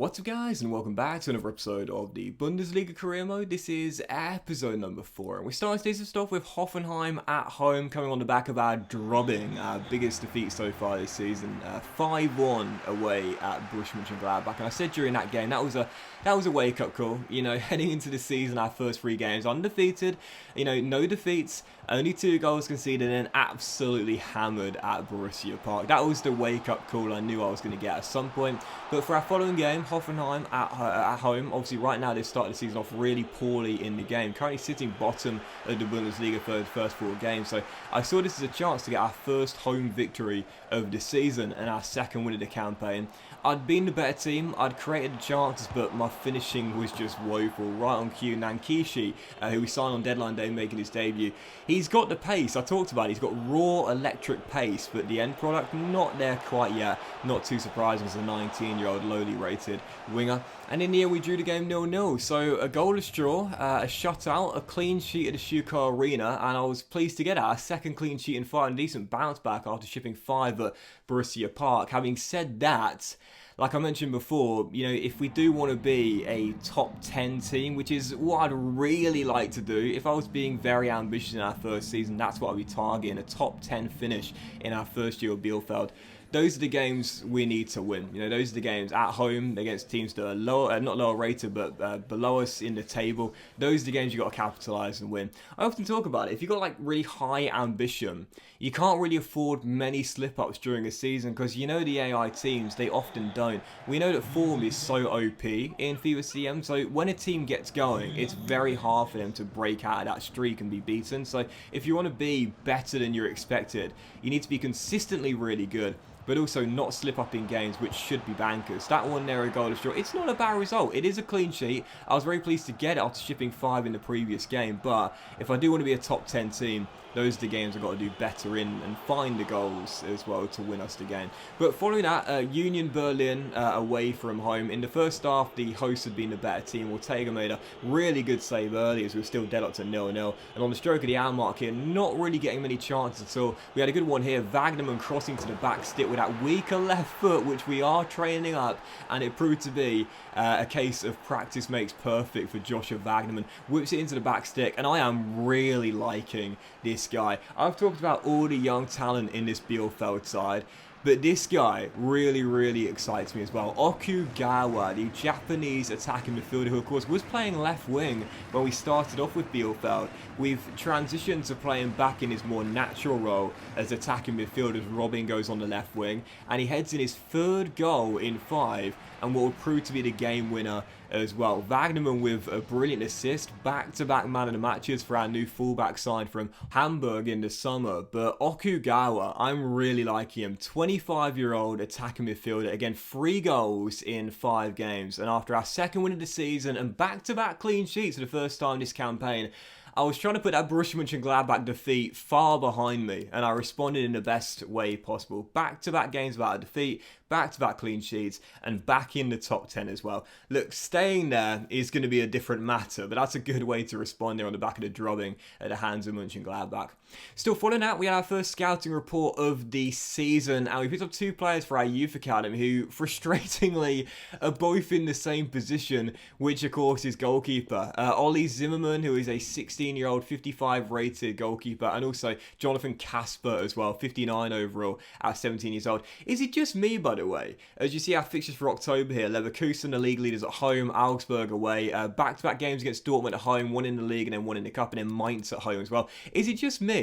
What's up guys, and welcome back to another episode of the Bundesliga career mode. This is episode number 4 and we start today's stuff with Hoffenheim at home, coming on the back of our drubbing, our biggest defeat so far this season, 5-1 away at Borussia Mönchengladbach. And I said during that game that was a wake-up call. You know, heading into the season, our first 3 games undefeated, you know, no defeats, only 2 goals conceded, and absolutely hammered at Borussia Park. That was the wake-up call I knew I was going to get at some point. But for our following game, Hoffenheim at home, obviously right now they've started the season off really poorly in the game, currently sitting bottom of the Bundesliga for the first 4 games. So I saw this as a chance to get our first home victory of the season and our second win of the campaign. I'd been the better team, I'd created the chances, but my finishing was just woeful. Right on cue, Nankishi, who we signed on deadline day, making his debut. He's got the pace, I talked about it, he's got raw electric pace, but the end product, not there quite yet. Not too surprising as a 19-year-old lowly rated winger. And in the end we drew the game 0-0, so a goalless draw, a shutout, a clean sheet at the Stuttgart Arena, and I was pleased to get our second clean sheet in 5 and a decent bounce back after shipping 5 at Borussia Park. Having said that, like I mentioned before, you know, if we do want to be a top 10 team, which is what I'd really like to do, if I was being very ambitious in our first season, that's what I'd be targeting, a top 10 finish in our first year of Bielefeld. Those are the games we need to win. You know, those are the games at home against teams that are lower, not lower rated, but below us in the table. Those are the games you've got to capitalise and win. I often talk about it. If you've got like really high ambition, you can't really afford many slip-ups during a season because you know the AI teams, they often don't. We know that form is so OP in FIFA CM, so when a team gets going, it's very hard for them to break out of that streak and be beaten. So if you want to be better than you're expected, you need to be consistently really good, but also not slip up in games which should be bankers. That one there, a goalless draw, it's not a bad result. It is a clean sheet. I was very pleased to get it after shipping 5 in the previous game, but if I do want to be a top 10 team, those are the games I've got to do better in and find the goals as well to win us the game. But following that, Union Berlin away from home. In the first half, the hosts had been the better team. Ortega made a really good save early as we were still dead up to 0-0. And on the stroke of the hour mark here, not really getting many chances at all. We had a good one here, Wagnerman crossing to the back stick with that weaker left foot, which we are training up. And it proved to be a case of practice makes perfect for Joshua Wagnerman. Whips it into the back stick, and I am really liking this guy. I've talked about all the young talent in this Bielefeld side, but this guy really excites me as well. Okugawa, the Japanese attacking midfielder who of course was playing left wing when we started off with Bielefeld. We've transitioned to playing back in his more natural role as attacking midfielder as Robin goes on the left wing, and he heads in his 3rd goal in 5 and what will prove to be the game winner as well. Wagnerman with a brilliant assist, back-to-back man of the matches for our new fullback side from Hamburg in the summer. But Okugawa, I'm really liking him. 25-year-old attacking midfielder, again 3 goals in 5 games, and after our second win of the season and back-to-back clean sheets for the first time this campaign, I was trying to put that Borussia Mönchengladbach defeat far behind me, and I responded in the best way possible. Back-to-back games without a defeat, back-to-back clean sheets, and back in the top 10 as well. Look, staying there is going to be a different matter, but that's a good way to respond there on the back of the drubbing at the hands of Mönchengladbach. Still following that, we had our first scouting report of the season, and we picked up 2 players for our youth academy who, frustratingly, are both in the same position, which of course is goalkeeper. Ollie Zimmerman, who is a 16-year-old 55 rated goalkeeper, and also Jonathan Kasper as well, 59 overall at 17 years old. Is it just me, by the way? As you see our fixtures for October here, Leverkusen, the league leaders at home, Augsburg away, back-to-back games against Dortmund at home, 1 in the league and then 1 in the cup, and then Mainz at home as well. Is it just me?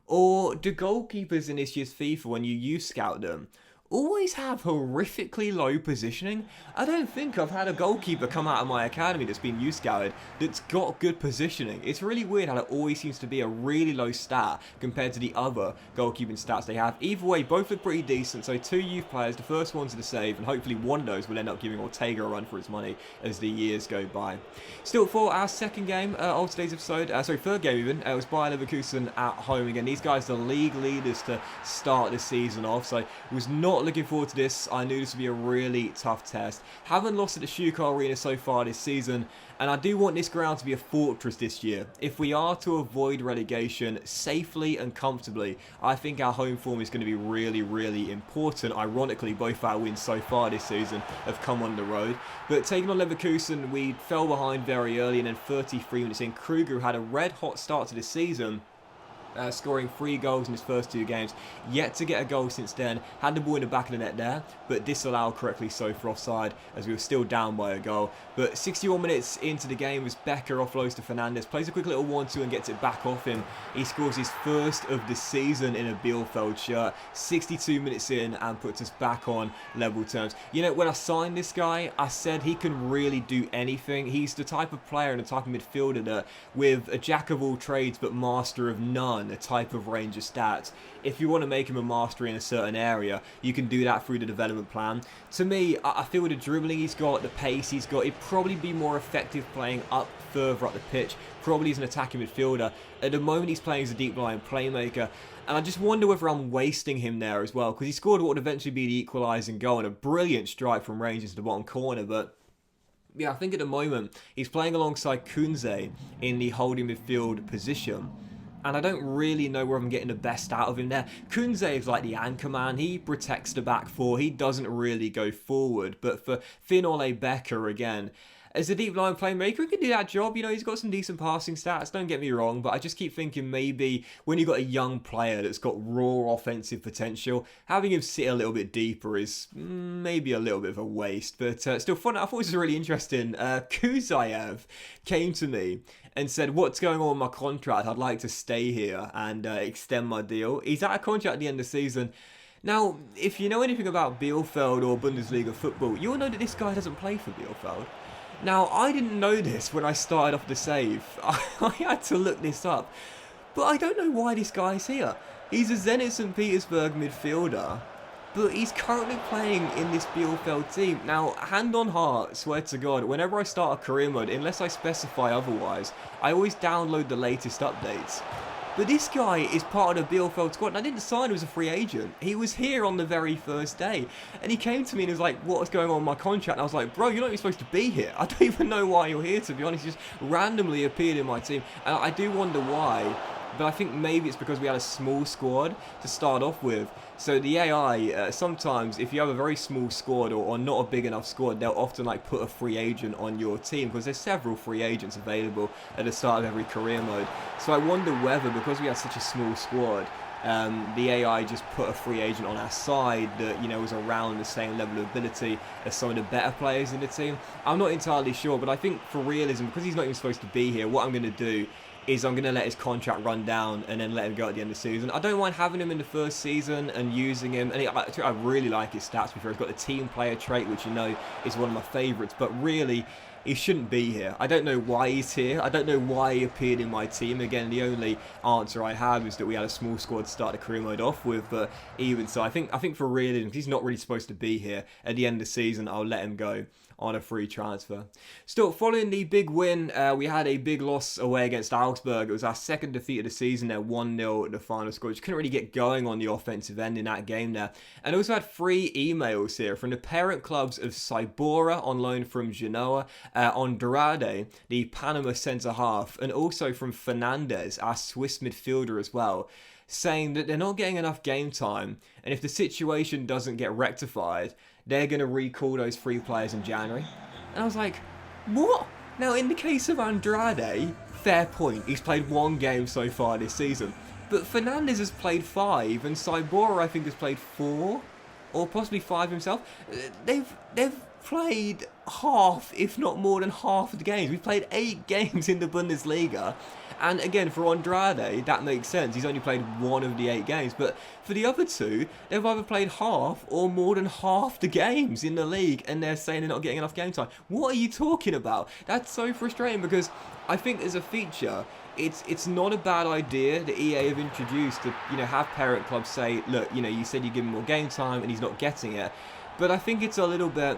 Or do goalkeepers in this year's FIFA, when you youth scout them, always have horrifically low positioning? I don't think I've had a goalkeeper come out of my academy that's been youth scouted that's got good positioning. It's really weird how it always seems to be a really low stat compared to the other goalkeeping stats they have. Either way, both look pretty decent, so 2 youth players, the first one to the save, and hopefully one of those will end up giving Ortega a run for his money as the years go by. Still, for our second game of today's episode, 3rd game even, it was Bayer Leverkusen at home again. These guys are the league leaders to start the season off, so it was not not looking forward to this. I knew this would be a really tough test. Haven't lost at the Schuker Arena so far this season, and I do want this ground to be a fortress this year. If we are to avoid relegation safely and comfortably, I think our home form is going to be really, really important. Ironically, both our wins so far this season have come on the road. But taking on Leverkusen, we fell behind very early, and then 33 minutes in, Kruger had a red-hot start to the season. Scoring 3 goals in his first 2 games, yet to get a goal since then. Had the ball in the back of the net there, but disallowed correctly so for offside, as we were still down by a goal. But 61 minutes into the game, as Becker offloads to Fernandes, plays a quick little 1-2 and gets it back off him. He scores his first of the season in a Bielefeld shirt, 62 minutes in, and puts us back on level terms. You know, when I signed this guy, I said he can really do anything. He's the type of player and the type of midfielder that, with a jack of all trades but master of none, a type of range of stats, if you want to make him a master in a certain area, you can do that through the development plan. To me, I feel the dribbling he's got, the pace he's got, he'd probably be more effective playing up further up the pitch, probably as an attacking midfielder. At the moment he's playing as a deep line playmaker, and I just wonder whether I'm wasting him there as well, because he scored what would eventually be the equalising goal and a brilliant strike from range into the bottom corner. But yeah, I think at the moment he's playing alongside Kunze in the holding midfield position, and I don't really know where I'm getting the best out of him there. Kunze is like the anchor man. He protects the back four. He doesn't really go forward. But for Finn-Ole Becker, again, as a deep line playmaker, he can do that job. You know, he's got some decent passing stats, don't get me wrong, but I just keep thinking maybe when you've got a young player that's got raw offensive potential, having him sit a little bit deeper is maybe a little bit of a waste. But still fun. I thought this was really interesting. Kuzayev came to me and said, what's going on with my contract? I'd like to stay here and extend my deal. He's out of contract at the end of the season. Now, if you know anything about Bielefeld or Bundesliga football, you'll know that this guy doesn't play for Bielefeld. Now, I didn't know this when I started off the save. I had to look this up. But I don't know why this guy's here. He's a Zenit St. Petersburg midfielder, but he's currently playing in this Bielefeld team. Now, hand on heart, swear to God, whenever I start a career mode, unless I specify otherwise, I always download the latest updates. But this guy is part of the Bielefeld squad, and I didn't sign him as a free agent. He was here on the very first day, and he came to me and was like, what's going on with my contract? And I was like, bro, you're not even supposed to be here. I don't even know why you're here, to be honest. He just randomly appeared in my team, and I do wonder why. But I think maybe it's because we had a small squad to start off with. So the AI, sometimes if you have a very small squad or not a big enough squad, they'll often like put a free agent on your team, because there's several free agents available at the start of every career mode. So I wonder whether, because we had such a small squad, the AI just put a free agent on our side that, you know, was around the same level of ability as some of the better players in the team. I'm not entirely sure, but I think for realism, because he's not even supposed to be here, what I'm going to do is I'm going to let his contract run down and then let him go at the end of the season. I don't mind having him in the first season and using him. And I really like his stats before. He's got the team player trait, which you know is one of my favourites. But really, he shouldn't be here. I don't know why he's here. I don't know why he appeared in my team. Again, the only answer I have is that we had a small squad to start the career mode off with. But even so, I think for realism, he's not really supposed to be here. At the end of the season, I'll let him go on a free transfer. Still, following the big win, we had a big loss away against Augsburg. It was our second defeat of the season there, 1-0 at the final score. Just couldn't really get going on the offensive end in that game there. And also had 3 emails here from the parent clubs of Sybora on loan from Genoa, Andrade, the Panama centre-half, and also from Fernandes, our Swiss midfielder as well, saying that they're not getting enough game time, and if the situation doesn't get rectified, they're going to recall those 3 players in January. And I was like, what? Now, in the case of Andrade, fair point. He's played 1 game so far this season. But Fernandes has played 5, and Sybora, I think, has played 4, or possibly 5 himself. They've played half, if not more than half of the games. We've played 8 games in the Bundesliga. And again, for Andrade, that makes sense. He's only played 1 of the 8 games. But for the other 2, they've either played half or more than half the games in the league, and they're saying they're not getting enough game time. What are you talking about? That's so frustrating, because I think as a feature, it's not a bad idea that EA have introduced to, you know, have parent clubs say, look, you know, you said you give him more game time and he's not getting it. But I think it's a little bit,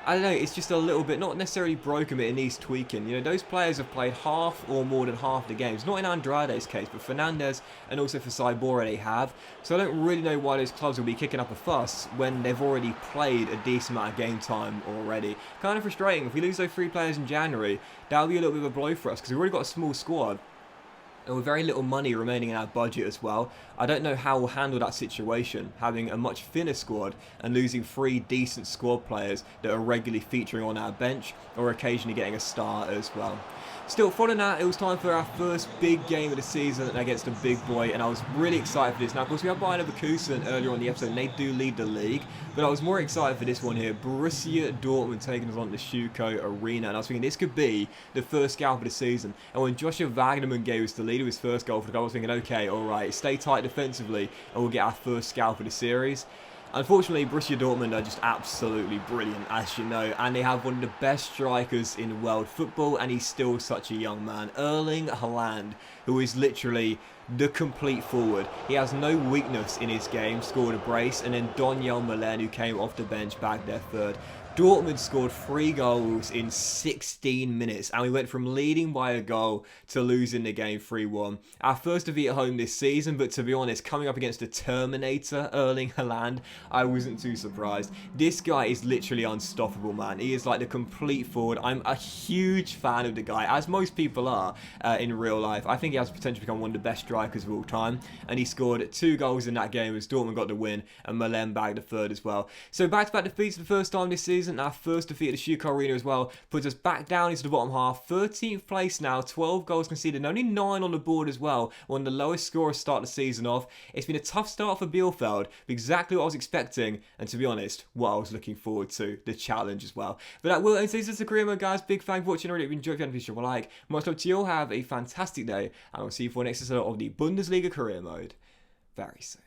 I don't know, it's just a little bit, not necessarily broken, but it needs tweaking. You know, those players have played half or more than half the games. Not in Andrade's case, but Fernandez and also for Saibora they have. So I don't really know why those clubs will be kicking up a fuss when they've already played a decent amount of game time already. Kind of frustrating. If we lose those 3 players in January, that'll be a little bit of a blow for us because we've already got a small squad. And with very little money remaining in our budget as well, I don't know how we'll handle that situation, having a much thinner squad and losing 3 decent squad players that are regularly featuring on our bench or occasionally getting a start as well. Still, following that, it was time for our first big game of the season against a big boy, and I was really excited for this. Now, of course, we had Bayern Leverkusen earlier on in the episode, and they do lead the league, but I was more excited for this one here. Borussia Dortmund taking us on the Schuko Arena, and I was thinking this could be the first scalp of the season. And when Joshua Wagnerman gave us the lead of his first goal for the goal, I was thinking, okay, all right, stay tight defensively, and we'll get our first scalp of the series. Unfortunately, Borussia Dortmund are just absolutely brilliant, as you know, and they have one of the best strikers in world football, and he's still such a young man. Erling Haaland, who is literally the complete forward. He has no weakness in his game, scored a brace, and then Donyell Malen, who came off the bench, bagged their third. Dortmund scored 3 goals in 16 minutes, and we went from leading by a goal to losing the game 3-1. Our first defeat at home this season, but to be honest, coming up against the Terminator, Erling Haaland, I wasn't too surprised. This guy is literally unstoppable, man. He is like the complete forward. I'm a huge fan of the guy, as most people are in real life. I think he has potential to become one of the best strikers of all time, and he scored 2 goals in that game as Dortmund got the win, and Malen bagged the third as well. So back-to-back defeats for the first time this season. Our first defeat at the Schuko Arena as well puts us back down into the bottom half. 13th place now, 12 goals conceded, only 9 on the board as well. One of the lowest scorers to start the season off. It's been a tough start for Bielefeld, exactly what I was expecting, and to be honest, what I was looking forward to, the challenge as well. But that will end today's career mode, guys. Big thank you for watching. I really enjoyed. If you haven't, please like. Much love to you all. Have a fantastic day, and I'll see you for the next episode of the Bundesliga career mode very soon.